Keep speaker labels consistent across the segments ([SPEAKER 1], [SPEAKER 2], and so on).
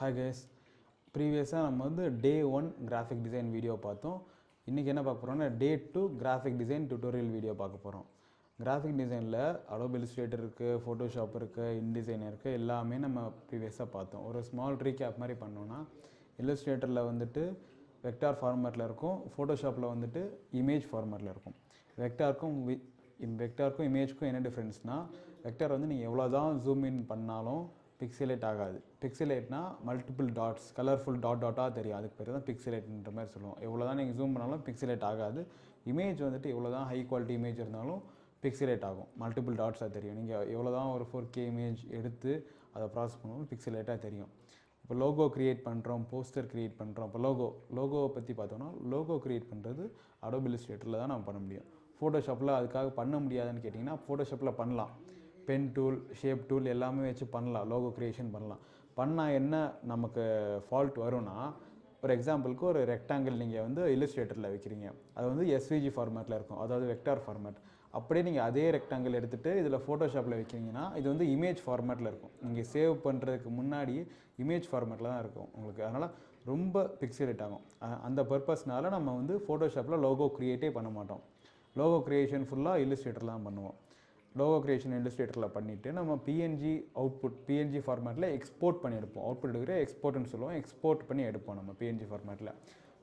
[SPEAKER 1] Hi guys, ப்ரீவியஸாக நம்ம வந்து டே 1 கிராஃபிக் டிசைன் வீடியோ பார்த்தோம். இன்றைக்கி என்ன பார்க்க போகிறோம்னா டே 2 கிராஃபிக் டிசைன் டியூட்டோரியல் வீடியோ பார்க்க போகிறோம். கிராஃபிக் டிசைனில் அடோப் இல்லஸ்ட்ரேட்டர் இருக்குது, ஃபோட்டோஷாப் இருக்குது, இன்டிசைன் இருக்குது, எல்லாமே நம்ம ப்ரீவியஸாக பார்த்தோம். ஒரு ஸ்மால் ரீகேப் மாதிரி பண்ணோன்னா இல்லஸ்ட்ரேட்டரில் வந்துட்டு வெக்டார் ஃபார்மேட்டில் இருக்கும், ஃபோட்டோஷாப்பில் வந்துட்டு இமேஜ் ஃபார்மேட்டில் இருக்கும். வெக்டாருக்கும் இமேஜுக்கும் என்ன டிஃப்ரென்ஸ்னால், வெக்டார் வந்து நீங்கள் எவ்வளோ தான் ஜூம் இன் பண்ணாலும் பிக்சலேட் ஆகாது. பிக்சலேட்னா மல்டிபிள் டாட்ஸ், கலர்ஃபுல் டாட்டாக தெரியும். அதுக்கு பேர் தான் பிக்சலேட்ன்ற மாதிரி சொல்லுவோம். எவ்வளோ தான் நீங்கள் ஜூம் பண்ணாலும் பிக்சலேட் ஆகாது. இமேஜ் வந்துட்டு எவ்வளோ தான் ஹை குவாலிட்டி இமேஜ் இருந்தாலும் பிக்சலேட் ஆகும், மல்டிபிள் டாட்ஸாக தெரியும். நீங்கள் எவ்வளோ தான் ஒரு 4K இமேஜ் எடுத்து அதை ப்ராசஸ் பண்ணாலும் பிக்சலேட்டாக தெரியும். இப்போ லோகோ க்ரியேட் பண்ணுறோம், போஸ்டர் க்ரியேட் பண்ணுறோம். இப்போ லோகோவை பற்றி பார்த்தோன்னா, லோகோ க்ரியேட் பண்ணுறது அடோப் இல்லஸ்ட்ரேட்டரில் தான் நம்ம பண்ண முடியும். ஃபோட்டோஷாப்பில் அதுக்காக பண்ண முடியாதுன்னு கேட்டிங்கன்னா, ஃபோட்டோஷாப்பில் பண்ணலாம். பென் டூல், ஷேப் டூல் எல்லாமே வச்சு பண்ணலாம், லோகோ க்ரியேஷன் பண்ணலாம். பண்ணால் என்ன நமக்கு ஃபால்ட் வரும்னா, ஒரு எக்ஸாம்பிளுக்கு ஒரு ரெக்டாங்கிள் நீங்கள் வந்து இல்லஸ்ட்ரேட்டரில் வைக்கிறீங்க, அது வந்து SVG ஃபார்மேட்டில் இருக்கும், அதாவது வெக்டார் ஃபார்மேட். அப்படியே நீங்கள் அதே ரெக்டாங்கிள் எடுத்துகிட்டு இதில் ஃபோட்டோஷாப்பில் வைக்கிறீங்கன்னா, இது வந்து இமேஜ் ஃபார்மேட்டில் இருக்கும். நீங்கள் சேவ் பண்ணுறதுக்கு முன்னாடி இமேஜ் ஃபார்மேட்டில் தான் இருக்கும் உங்களுக்கு. அதனால் ரொம்ப பிக்சலேட் ஆகும். அந்த பர்பஸ்னால நம்ம வந்து ஃபோட்டோஷாப்பில் லோகோ க்ரியேட்டே பண்ண மாட்டோம். லோகோ க்ரியேஷன் ஃபுல்லாக இல்லஸ்ட்ரேட்டரில் தான் பண்ணுவோம். லோகோ க்ரியேஷன் இல்லஸ்ட்ரேட்டரில் பண்ணிவிட்டு நம்ம பிஎன்ஜி ஃபார்மேட்டில் எக்ஸ்போர்ட் பண்ணி எடுப்போம். அவுட்புட் எடுக்கிற எக்ஸ்போர்ட்னு சொல்லுவோம். எக்ஸ்போர்ட் பண்ணி எடுப்போம் நம்ம பிஎன்ஜி ஃபார்மேட்டில்.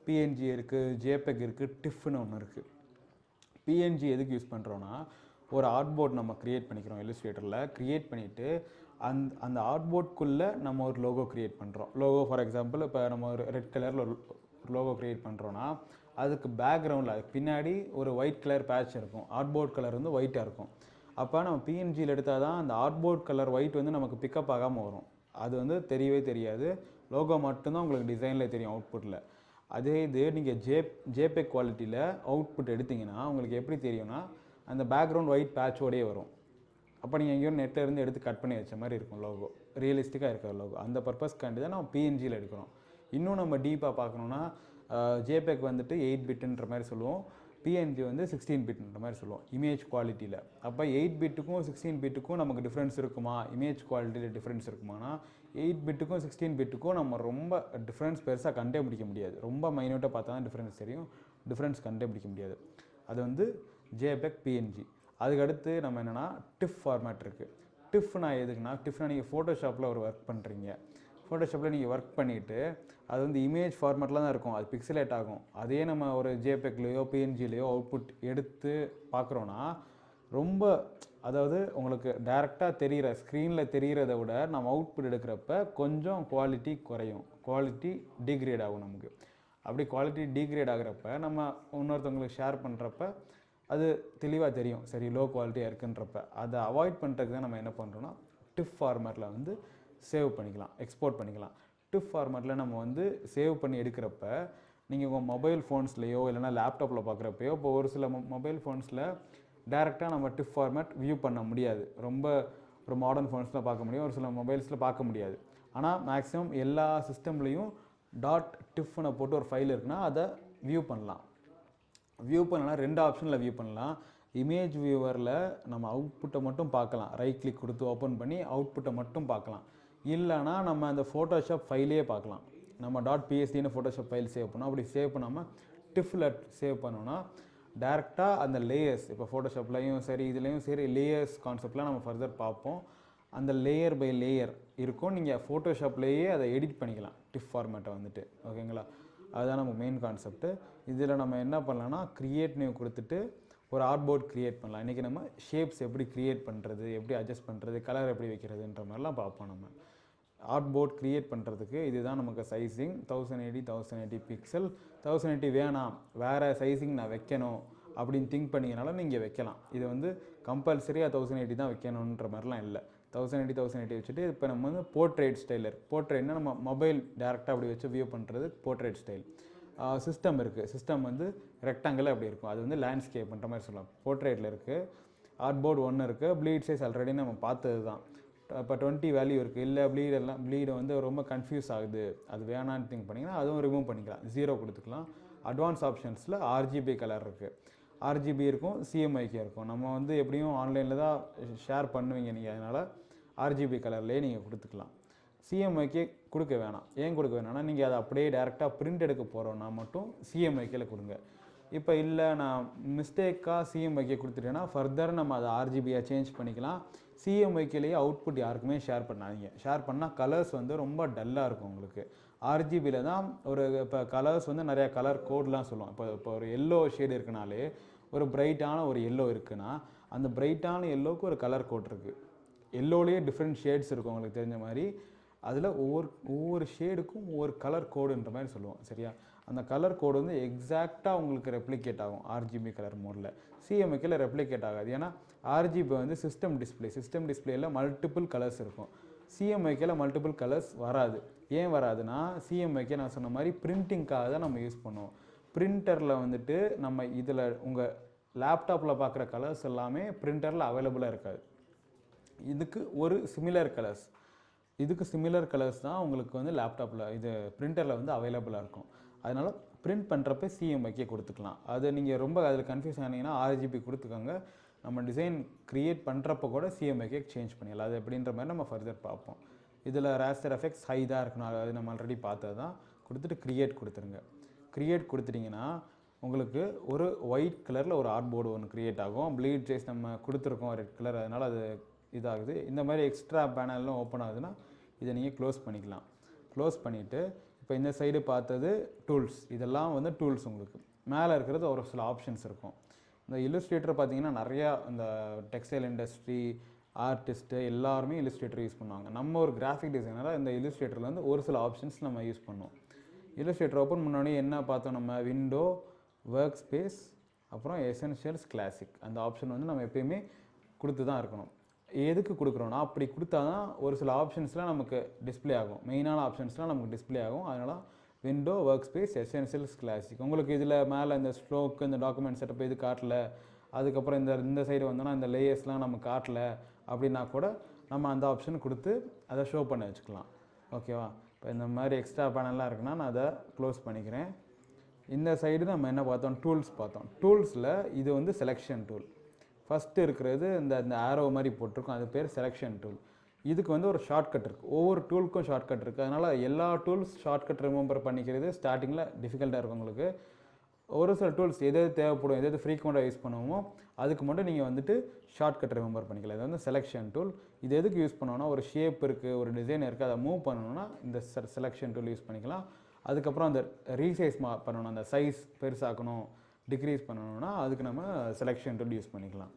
[SPEAKER 1] பிஎன்ஜி இருக்குது, ஜேபெக் இருக்குது, டிஃப்னு ஒன்று இருக்குது. பிஎன்ஜி எதுக்கு யூஸ் பண்ணுறோன்னா, ஒரு ஆர்ட்போர்ட் நம்ம க்ரியேட் பண்ணிக்கிறோம் இல்லஸ்ட்ரேட்டரில். க்ரியேட் பண்ணிவிட்டு அந்த ஆர்ட்போர்ட்குள்ளே நம்ம ஒரு லோகோ க்ரியேட் பண்ணுறோம். லோகோ ஃபார் எக்ஸாம்பிள், இப்போ நம்ம ஒரு ரெட் கலரில் ஒரு லோகோ க்ரியேட் பண்ணுறோன்னா, அதுக்கு பேக்ரவுண்டில் அதுக்கு பின்னாடி ஒரு ஒயிட் கலர் பேட்ச் இருக்கும். ஆர்ட்போர்ட் கலர் வந்து ஒயிட்டாக இருக்கும். அப்போ நம்ம பிஎன்ஜியில் எடுத்தால் தான் அந்த ஆர்ட்போர்ட் கலர் ஒயிட் வந்து நமக்கு பிக்கப் ஆகாமல் வரும். அது வந்து தெரியவே தெரியாது. லோகோ மட்டும்தான் உங்களுக்கு டிசைனில் தெரியும் அவுட்புட்டில். அதே இது நீங்கள் ஜேபெக் குவாலிட்டியில் அவுட்புட் எடுத்திங்கன்னா உங்களுக்கு எப்படி தெரியும்னா, அந்த பேக்ரவுண்ட் ஒயிட் பேட்சோடே வரும். அப்போ நீங்கள் எங்கேயோ நெட்டில் இருந்து எடுத்து கட் பண்ணி வச்ச மாதிரி இருக்கும் லோகோ, ரியலிஸ்டிக்காக இருக்கிற லோகோ. அந்த பர்பஸ்க்காண்டி தான் நம்ம பிஎன்ஜியில் எடுக்கிறோம். இன்னும் நம்ம டீப்பாக பார்க்கணுன்னா, ஜேபெக் வந்துட்டு 8 பிட்டுன்ற மாதிரி சொல்லுவோம், பிஎன்ஜி வந்து 16 பிட்ன்ற மாதிரி சொல்லுவோம் இமேஜ் குவாலிட்டியில். அப்போ 8 பிட்டுக்கும் 16 பிட்டுக்கும் நமக்கு டிஃப்ரென்ஸ் இருக்குமா, இமேஜ் குவாலிட்டியில் டிஃப்ரென்ஸ் இருக்குமானா, 8 பிட்டுக்கும் 16 பிட்டுக்கும் நம்ம ரொம்ப டிஃப்ரென்ஸ் பெருசாக கண்டுபிடிக்க முடியாது. ரொம்ப மைன்யூட்டாக பார்த்தா தான் டிஃப்ரென்ஸ் தெரியும், டிஃப்ரென்ஸ் கண்டுபிடிக்க முடியாது. அது வந்து ஜேபெக், பிஎன்ஜி. அதுக்கடுத்து நம்ம என்னென்னா டிஃப் ஃபார்மேட் இருக்குது. டிஃப்னா எதுக்குன்னா, டிஃப்னா நீங்கள் ஃபோட்டோஷாப்பில் ஒரு ஒர்க் பண்ணுறீங்க. ஃபோட்டோஷாப்பில் நீங்கள் ஒர்க் பண்ணிவிட்டு அது வந்து இமேஜ் ஃபார்மேட்டில் தான் இருக்கும், அது பிக்சலேட் ஆகும். அதே நம்ம ஒரு ஜேபெக்லேயோ பிஎன்ஜிலேயோ அவுட்புட் எடுத்து பார்க்குறோன்னா, ரொம்ப அதாவது உங்களுக்கு டைரெக்டாக தெரிகிற ஸ்க்ரீனில் தெரிகிறத விட நம்ம அவுட்புட் எடுக்கிறப்ப கொஞ்சம் குவாலிட்டி குறையும், குவாலிட்டி டிக்ரேட் ஆகும் நமக்கு. அப்படி குவாலிட்டி டிக்ரேட் ஆகிறப்ப நம்ம இன்னொருத்தவங்களுக்கு ஷேர் பண்ணுறப்ப அது தெளிவாக தெரியும், சரி லோ குவாலிட்டியாக இருக்குன்றப்ப. அதை அவாய்ட் பண்ணுறதுக்கு தான் நம்ம என்ன பண்ணுறோன்னா, டிஃப் ஃபார்மேட்டில் வந்து சேவ் பண்ணிக்கலாம், எக்ஸ்போர்ட் பண்ணிக்கலாம். டிஃப் ஃபார்மேட்டில் நம்ம வந்து சேவ் பண்ணி எடுக்கிறப்ப நீங்கள் உங்கள் மொபைல் ஃபோன்ஸ்லேயோ இல்லைனா லேப்டாப்பில் பார்க்குறப்பையோ, இப்போ ஒரு சில மொபைல் ஃபோன்ஸில் டேரெக்டாக நம்ம டிஃப் ஃபார்மேட் வியூ பண்ண முடியாது. ரொம்ப ஒரு மாடர்ன் ஃபோன்ஸில் பார்க்க முடியும், ஒரு சில மொபைல்ஸில் பார்க்க முடியாது. ஆனால் மேக்ஸிமம் எல்லா சிஸ்டம்லேயும் .tiffனை போட்டு ஒரு ஃபைல் இருக்குன்னா அதை வியூ பண்ணலாம். வியூ பண்ணலாம் 2 ஆப்ஷனில் வியூ பண்ணலாம். இமேஜ் வியூவரில் நம்ம அவுட்புட்டை மட்டும் பார்க்கலாம், ரைட் கிளிக் கொடுத்து ஓப்பன் பண்ணி அவுட்புட்டை மட்டும் பார்க்கலாம். இல்லைனா நம்ம அந்த ஃபோட்டோஷாப் ஃபைலே பார்க்கலாம். நம்ம .psdன்னு ஃபோட்டோஷாப் ஃபைல் சேவ் பண்ணோம், அப்படி சேவ் பண்ணாமல் டிஃப்பில் சேவ் பண்ணோன்னா டேரெக்டாக அந்த லேயர்ஸ், இப்போ ஃபோட்டோஷாப்லையும் சரி இதுலேயும் சரி லேயர்ஸ் கான்செப்ட்லாம் நம்ம ஃபர்தர் பார்ப்போம். அந்த லேயர் பை லேயர் இருக்கும், நீங்கள் ஃபோட்டோஷாப்லேயே அதை எடிட் பண்ணிக்கலாம் டிஃப் ஃபார்மேட்டை வந்துட்டு. ஓகேங்களா, அதுதான் நம்ம மெயின் கான்செப்ட்டு. இதில் நம்ம என்ன பண்ணலாம்னா, க்ரியேட் நியூ கொடுத்துட்டு ஒரு ஆர்ட்போர்ட் க்ரியேட் பண்ணலாம். இன்றைக்கி நம்ம ஷேப்ஸ் எப்படி க்ரியேட் பண்ணுறது, எப்படி அட்ஜஸ்ட் பண்ணுறது, கலர் எப்படி வைக்கிறதுன்ற மாதிரிலாம் பார்ப்போம். நம்ம ஆர்ட்போர்ட் க்ரியேட் பண்ணுறதுக்கு இதுதான் நமக்கு சைஸிங் 1080 பிக்சல். 1080 வேணாம், வேறு சைஸிங் நான் வைக்கணும் அப்படின்னு திங்க் பண்ணிங்கனால நீங்கள் வைக்கலாம். இது வந்து கம்பல்சரியாக 1080 தான் வைக்கணுன்ற மாதிரிலாம் இல்லை. 1080 வச்சுட்டு இப்போ நம்ம வந்து போர்ட்ரேட் ஸ்டைல் இருக்குது. போர்ட்ரேட்னா நம்ம மொபைல் டேரெக்டாக அப்படி வச்சு வியூ பண்ணுறது போர்ட்ரேட் ஸ்டைல். சிஸ்டம் இருக்குது, சிஸ்டம் வந்து ரெக்டாங்கிள் அப்படி இருக்கும், அது வந்து லேண்ட்ஸ்கேப்ன்ற மாதிரி சொல்லலாம். போர்ட்ரேட்டில் இருக்குது. ஆர்ட்போர்ட் 1 இருக்குது. ப்ளீட் சைஸ் ஆல்ரெடி நம்ம பார்த்தது தான். இப்போ 20 வேல்யூ இருக்குது. இல்லை ப்ளீடை வந்து ரொம்ப கன்ஃபியூஸ் ஆகுது, அது வேணான்னு திங்க் பண்ணிங்கன்னா அதுவும் ரிமூவ் பண்ணிக்கலாம், 0 கொடுத்துக்கலாம். அட்வான்ஸ் ஆப்ஷன்ஸில் RGB கலர் இருக்குது, RGB இருக்கும், CMYK இருக்கும். நம்ம வந்து எப்படியும் ஆன்லைனில் தான் ஷேர் பண்ணுவீங்க நீங்கள், அதனால் RGB கலர்லேயே நீங்கள் கொடுத்துக்கலாம். சிஎம்ஒய்க்கே கொடுக்க வேணாம். ஏன் கொடுக்க வேணாம்னா, நீங்கள் அதை அப்படியே டேரெக்டாக பிரிண்ட் எடுக்க போகிறோன்னா மட்டும் சிஎம்ஒய்க்கேல கொடுங்க. இப்போ இல்லை நான் மிஸ்டேக்காக சிஎம்ஒய்க்கே கொடுத்துட்டேன்னா ஃபர்தர் நம்ம அதை ஆர்ஜிபியாக சேஞ்ச் பண்ணிக்கலாம். சிஎம்ஒய்க்கேலேயே அவுட்புட் யாருக்குமே ஷேர் பண்ணாதீங்க. ஷேர் பண்ணால் கலர்ஸ் வந்து ரொம்ப டல்லாக இருக்கும் உங்களுக்கு. ஆர்ஜிபியில் தான் ஒரு இப்போ கலர்ஸ் வந்து நிறையா கலர் கோட்லாம் சொல்லுவோம். இப்போ ஒரு எல்லோ ஷேடு இருக்குனாலே ஒரு பிரைட்டான ஒரு எல்லோ இருக்குன்னா அந்த பிரைட்டான எல்லோவுக்கு ஒரு கலர் கோட் இருக்குது. எல்லோலேயே டிஃப்ரெண்ட் ஷேட்ஸ் இருக்கும் உங்களுக்கு தெரிஞ்ச மாதிரி. அதில் ஒவ்வொரு ஷேடுக்கும் ஒவ்வொரு கலர் கோடுன்ற மாதிரி சொல்லுவோம். சரியா? அந்த கலர் கோடு வந்து எக்ஸாக்டாக உங்களுக்கு ரெப்ளிகேட் ஆகும் ஆர்ஜிபி கலர் மோடில். சிஎம்ஒய்க்கேல ரெப்ளிகேட் ஆகாது. ஏன்னா ஆர்ஜிபி வந்து சிஸ்டம் டிஸ்பிளேயில் மல்டிபிள் கலர்ஸ் இருக்கும். சிஎம்ஒய்க்கேல மல்டிபிள் கலர்ஸ் வராது. ஏன் வராதுன்னா சிஎம்ஒய்க்கே நான் சொன்ன மாதிரி பிரிண்டிங்காக தான் நம்ம யூஸ் பண்ணுவோம். பிரிண்டரில் வந்துட்டு நம்ம இதில் உங்கள் லேப்டாப்பில் பார்க்குற கலர்ஸ் எல்லாமே பிரிண்டரில் அவைலபிளாக இருக்காது. இதுக்கு ஒரு சிமிலர் கலர்ஸ் தான் உங்களுக்கு வந்து லேப்டாப்பில் இது பிரிண்டரில் வந்து அவைலபிளாக இருக்கும். அதனால் பிரிண்ட் பண்ணுறப்ப சிஎம்ஒய்க்கே கொடுத்துக்கலாம். அது நீங்கள் ரொம்ப அதில் கன்ஃபியூஸ் ஆனீங்கன்னா ஆர்ஜிபி கொடுத்துக்கோங்க. நம்ம டிசைன் க்ரியேட் பண்ணுறப்போ கூட சிஎம்ஒய்க்கே சேஞ்ச் பண்ணிடலாம். அது எப்படின்ற மாதிரி நம்ம ஃபர்தர் பார்ப்போம். இதில் ராஸ்டர் எஃபெக்ட்ஸ் ஹை தான் இருக்கணும். அதாவது நம்ம ஆல்ரெடி பார்த்தது தான். கொடுத்துட்டு க்ரியேட் கொடுத்துருங்க. க்ரியேட் கொடுத்துட்டிங்கன்னா உங்களுக்கு ஒரு ஒயிட் கலரில் ஒரு ஆர்ட் போர்டு ஒன்று க்ரியேட் ஆகும். ப்ளீட் சைஸ் நம்ம கொடுத்துருக்கோம் ரெட் கலர், அதனால் அது இதாகுது. இந்த மாதிரி எக்ஸ்ட்ரா பேனல்லாம் ஓப்பன் ஆகுதுன்னா இதை நீங்கள் க்ளோஸ் பண்ணிக்கலாம். க்ளோஸ் பண்ணிவிட்டு இப்போ இந்த சைடு பார்த்தது டூல்ஸ். இதெல்லாம் வந்து டூல்ஸ். உங்களுக்கு மேலே இருக்கிறது ஒரு சில ஆப்ஷன்ஸ் இருக்கும். இந்த இல்லுஸ்ட்ரேட்டர் பார்த்தீங்கன்னா நிறையா இந்த டெக்ஸ்டைல் இண்டஸ்ட்ரி ஆர்டிஸ்ட்டு எல்லாருமே இல்லுஸ்ட்ரேட்டர் யூஸ் பண்ணுவாங்க. நம்ம ஒரு கிராஃபிக் டிசைனராக இந்த இல்லுஸ்ட்ரேட்டரில் வந்து ஒரு சில ஆப்ஷன்ஸ் நம்ம யூஸ் பண்ணுவோம். இல்லுஸ்ட்ரேட்டர் ஓப்பன் முன்னாடி என்ன பார்த்தோம் நம்ம? விண்டோ, ஒர்க் ஸ்பேஸ், அப்புறம் எசென்ஷியல்ஸ், கிளாசிக். அந்த ஆப்ஷன் வந்து நம்ம எப்பயுமே கொடுத்து தான் இருக்கணும். எதுக்கு கொடுக்குறோன்னா அப்படி கொடுத்தா தான் ஒரு சில ஆப்ஷன்ஸ்லாம் நமக்கு டிஸ்பிளே ஆகும். மெயினான ஆப்ஷன்ஸ்லாம் நமக்கு டிஸ்பிளே ஆகும். அதனால் window, work space, essentials, classic. உங்களுக்கு இதில் மேலே இந்த ஸ்ட்ரோக்கு இந்த டாக்குமெண்ட் செட்டப் இது காட்டல, அதுக்கப்புறம் இந்த சைடு வந்தோன்னா இந்த லேயர்ஸ்லாம் நம்ம காட்டல அப்படின்னா கூட நம்ம அந்த ஆப்ஷன் கொடுத்து அதை ஷோ பண்ண வச்சுக்கலாம். ஓகேவா? இப்போ இந்த மாதிரி எக்ஸ்ட்ரா பேனல்லாம் இருக்குன்னா நான் அதை க்ளோஸ் பண்ணிக்கிறேன். இந்த சைடு நம்ம என்ன பார்த்தோம்? டூல்ஸ் பார்த்தோம். டூல்ஸில் இது வந்து செலெக்ஷன் டூல். ஃபஸ்ட்டு இருக்கிறது இந்த ஆரோ மாதிரி போட்டிருக்கோம், அது பேர் செலெக்ஷன் டூல். இதுக்கு வந்து ஒரு ஷார்ட்கட் இருக்குது. ஒவ்வொரு டூலுக்கும் ஷார்ட்கட் இருக்குது. அதனால் எல்லா டூல்ஸ் ஷார்ட்கட் ரிமெம்பர் பண்ணிக்கிறது ஸ்டார்டிங்கில் டிஃபிகல்ட்டாக இருக்கும் உங்களுக்கு. ஒரு சில டூல்ஸ் எது தேவைப்படும், எது ஃப்ரீக்வெண்ட்டாக யூஸ் பண்ணுவோமோ அதுக்கு மட்டும் நீங்கள் வந்துட்டு ஷார்ட்கட் ரிமெம்பர் பண்ணிக்கலாம். இது வந்து செலெக்ஷன் டூல். இது எதுக்கு யூஸ் பண்ணுவோன்னா, ஒரு ஷேப் இருக்குது, ஒரு டிசைன் இருக்குது, அதை மூவ் பண்ணணுன்னா இந்த செலெக்ஷன் டூல் யூஸ் பண்ணிக்கலாம். அதுக்கப்புறம் அந்த ரீசைஸ் பண்ணணும், அந்த சைஸ் பெருசாக்கணும், டிக்ரீஸ் பண்ணணும்னா அதுக்கு நம்ம செலெக்ஷன் டூல் யூஸ் பண்ணிக்கலாம்.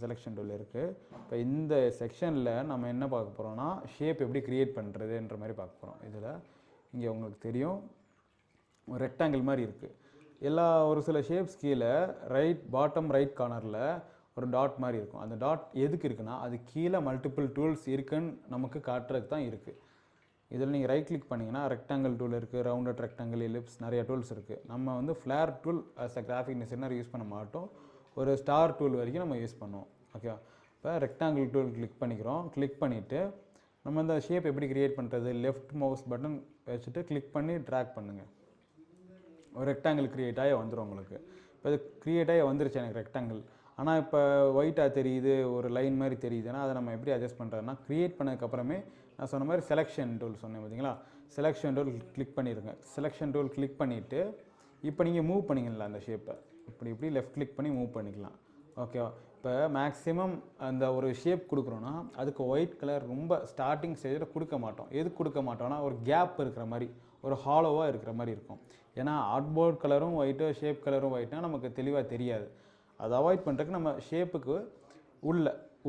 [SPEAKER 1] செலெக்ஷன் டூல் இருக்குது. இப்போ இந்த செக்ஷனில் நம்ம என்ன பார்க்க போகிறோம்னா ஷேப் எப்படி க்ரியேட் பண்ணுறதுன்ற மாதிரி பார்க்க போகிறோம். இதில் இங்கே உங்களுக்கு தெரியும் ஒரு ரெக்டாங்கிள் மாதிரி இருக்குது. ஒரு சில ஷேப்ஸ் கீழே பாட்டம் ரைட் கார்னரில் ஒரு டாட் மாதிரி இருக்கும். அந்த டாட் எதுக்கு இருக்குன்னா அது கீழே மல்டிபிள் டூல்ஸ் இருக்குன்னு நமக்கு காட்டுறதுக்கு தான் இருக்குது. இதில் நீங்கள் ரைட் கிளிக் பண்ணிங்கன்னா ரெக்டாங்கிள் டூல் இருக்குது, ரவுண்டட் ரெக்டாங்கிள், எலிப்ஸ், நிறைய டூல்ஸ் இருக்குது. நம்ம வந்து flare tool as a graphic designer use பண்ண மாட்டோம். ஒரு ஸ்டார் டூல் வரைக்கும் நம்ம யூஸ் பண்ணுவோம். ஓகேவா? இப்போ ரெக்டாங்கிள் டூல் கிளிக் பண்ணிக்கிறோம். கிளிக் பண்ணிவிட்டு நம்ம இந்த ஷேப் எப்படி க்ரியேட் பண்ணுறது? லெஃப்ட் மவுஸ் பட்டன் வச்சுட்டு கிளிக் பண்ணி ட்ராக் பண்ணுங்கள். ஒரு ரெக்டாங்கிள் க்ரியேட் ஆகி வந்துடும் உங்களுக்கு. இப்போ இது க்ரியேட் ஆகி வந்துருச்சு எனக்கு ரெக்டாங்கிள். ஆனால் இப்போ ஒயிட்டாக தெரியுது, ஒரு லைன் மாதிரி தெரியுதுன்னா அதை நம்ம எப்படி அட்ஜஸ்ட் பண்ணுறதுனா க்ரியேட் பண்ணதுக்கப்புறமே நான் சொன்ன மாதிரி செலெக்ஷன் டூல் சொன்னேன் பார்த்தீங்களா? செலெக்ஷன் டூல் கிளிக் பண்ணிடுங்க. செலெக்ஷன் டூல் கிளிக் பண்ணிவிட்டு இப்போ நீங்கள் மூவ் பண்ணிக்கலாம் அந்த ஷேப்பை. இப்படி லெஃப்ட் கிளிக் பண்ணி மூவ் பண்ணிக்கலாம். ஓகேவா? இப்போ மேக்ஸிமம் அந்த ஒரு ஷேப் கொடுக்குறோன்னா அதுக்கு ஒயிட் கலர் ரொம்ப ஸ்டார்டிங் ஸ்டேஜில் கொடுக்க மாட்டோம். எதுக்கு கொடுக்க மாட்டோம்னா ஒரு கேப் இருக்கிற மாதிரி, ஒரு ஹாலோவாக இருக்கிற மாதிரி இருக்கும். ஏன்னா ஆர்ட்போர்ட் கலரும் ஒயிட்டு, ஷேப் கலரும் ஒயிட்னா நமக்கு தெளிவாக தெரியாது. அதை அவாய்ட் பண்ணுறதுக்கு நம்ம ஷேப்புக்கு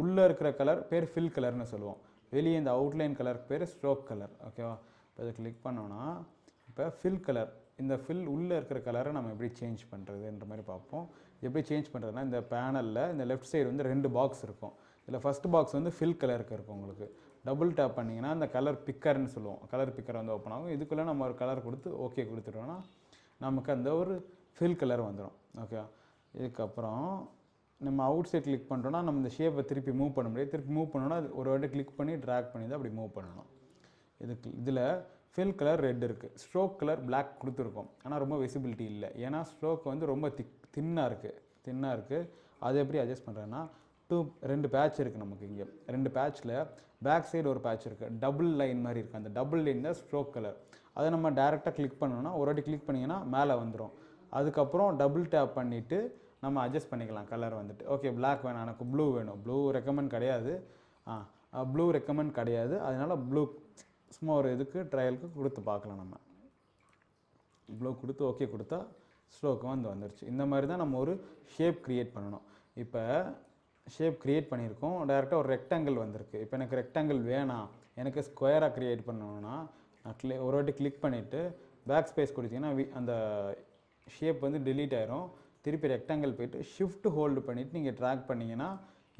[SPEAKER 1] உள்ளே இருக்கிற கலர் பேர் ஃபில் கலர்னு சொல்லுவோம். வெளியே இந்த அவுட்லைன் கலருக்கு பேர் ஸ்ட்ரோக் கலர். ஓகேவா? இப்போ அதை கிளிக் பண்ணோன்னா இப்போ ஃபில் கலர், இந்த ஃபில் உள்ளே இருக்கிற கலரை நம்ம எப்படி சேஞ்ச் பண்ணுறதுன்ற மாதிரி பார்ப்போம். எப்படி சேஞ்ச் பண்ணுறதுனா இந்த பேனலில் இந்த லெஃப்ட் சைடு வந்து 2 பாக்ஸ் இருக்கும். இதில் ஃபஸ்ட் பாக்ஸ் வந்து ஃபில் கலருக்கு இருக்கும். உங்களுக்கு டபுள் டேப் பண்ணிங்கன்னா அந்த கலர் பிக்கர்னு சொல்லுவோம். கலர் பிக்கர் வந்து ஓப்பன் ஆகும். இதுக்குள்ளே நம்ம ஒரு கலர் கொடுத்து ஓகே கொடுத்துட்டோன்னா நமக்கு அந்த ஒரு ஃபில் கலர் வந்துடும். ஓகே? இதுக்கப்புறம் நம்ம அவுட் சைட் கிளிக் பண்ணுறோன்னா நம்ம இந்த ஷேப்பை திருப்பி மூவ் பண்ண முடியாது. திருப்பி மூவ் பண்ணோன்னா அது ஒரு வாட்டி கிளிக் பண்ணி ட்ராக் பண்ணி தான் அப்படி மூவ் பண்ணணும். இதில் ஃபில் கலர் ரெட் இருக்குது, ஸ்ட்ரோக் கலர் பிளாக் கொடுத்துருக்கோம். ஆனால் ரொம்ப விசிபிலிட்டி இல்லை. ஏன்னா ஸ்ட்ரோக் வந்து ரொம்ப தின்னாக இருக்குது. அது எப்படி அட்ஜஸ்ட் பண்ணுறேன்னா 2 பேட்ச் இருக்குது நமக்கு இங்கே. 2 பேட்ச்சில் பேக் சைடு ஒரு பேட்ச் இருக்குது, டபுள் லைன் மாதிரி இருக்குது. அந்த டபுள் லைன் தான் ஸ்ட்ரோக் கலர். அதை நம்ம டேரெக்டாக கிளிக் பண்ணோன்னா, ஒரு வாட்டி கிளிக் பண்ணிங்கன்னா மேலே வந்துடும். அதுக்கப்புறம் டபுள் டேப் பண்ணிவிட்டு நம்ம அட்ஜஸ்ட் பண்ணிக்கலாம் கலர் வந்துட்டு. ஓகே, பிளாக் வேணாம், எனக்கு ப்ளூ வேணும். ப்ளூ ரெக்கமெண்ட் கிடையாது. ப்ளூ ரெக்கமெண்ட் கிடையாது. அதனால் ப்ளூ சும்மா ஒரு இதுக்கு ட்ரையலுக்கு கொடுத்து பார்க்கலாம். நம்ம ப்ளூ கொடுத்து ஓகே கொடுத்தா ஸ்ட்ரோக்கு வந்துருச்சு. இந்த மாதிரி தான் நம்ம ஒரு ஷேப் க்ரியேட் பண்ணணும். இப்போ ஷேப் க்ரியேட் பண்ணியிருக்கோம், டேரெக்டாக ஒரு ரெக்டாங்கிள் வந்திருக்கு. இப்போ எனக்கு ரெக்டாங்கிள் வேணாம், எனக்கு ஸ்கொயராக க்ரியேட் பண்ணணும்னா நான் ஒரு வாட்டி கிளிக் பண்ணிவிட்டு பேக் ஸ்பேஸ் கொடுத்தீங்கன்னா அந்த ஷேப் வந்து டிலீட் ஆயிரும். திருப்பி ரெக்டாங்கிள் போய்ட்டு ஷிஃப்ட் ஹோல்டு பண்ணிவிட்டு நீங்கள் ட்ராக் பண்ணிங்கன்னா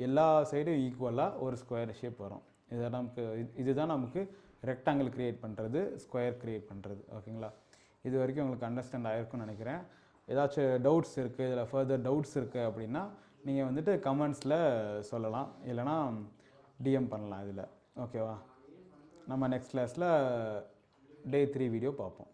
[SPEAKER 1] எல்லா சைடும் ஈக்குவலாக ஒரு ஸ்கொயர் ஷேப் வரும். இதுதான் நமக்கு ரெக்டாங்கிள் க்ரியேட் பண்ணுறது, ஸ்கொயர் க்ரியேட் பண்ணுறது. ஓகேங்களா? இது வரைக்கும் உங்களுக்கு அண்டர்ஸ்டாண்ட் ஆகிருக்குன்னு நினைக்கிறேன். ஏதாச்சும் டவுட்ஸ் இருக்குது, இதில் ஃபர்தர் டவுட்ஸ் இருக்குது அப்படின்னா நீங்கள் வந்துட்டு கமெண்ட்ஸில் சொல்லலாம், இல்லைனா டிஎம் பண்ணலாம் இதில். ஓகேவா? நம்ம நெக்ஸ்ட் கிளாஸில் Day 3 வீடியோ பார்ப்போம்.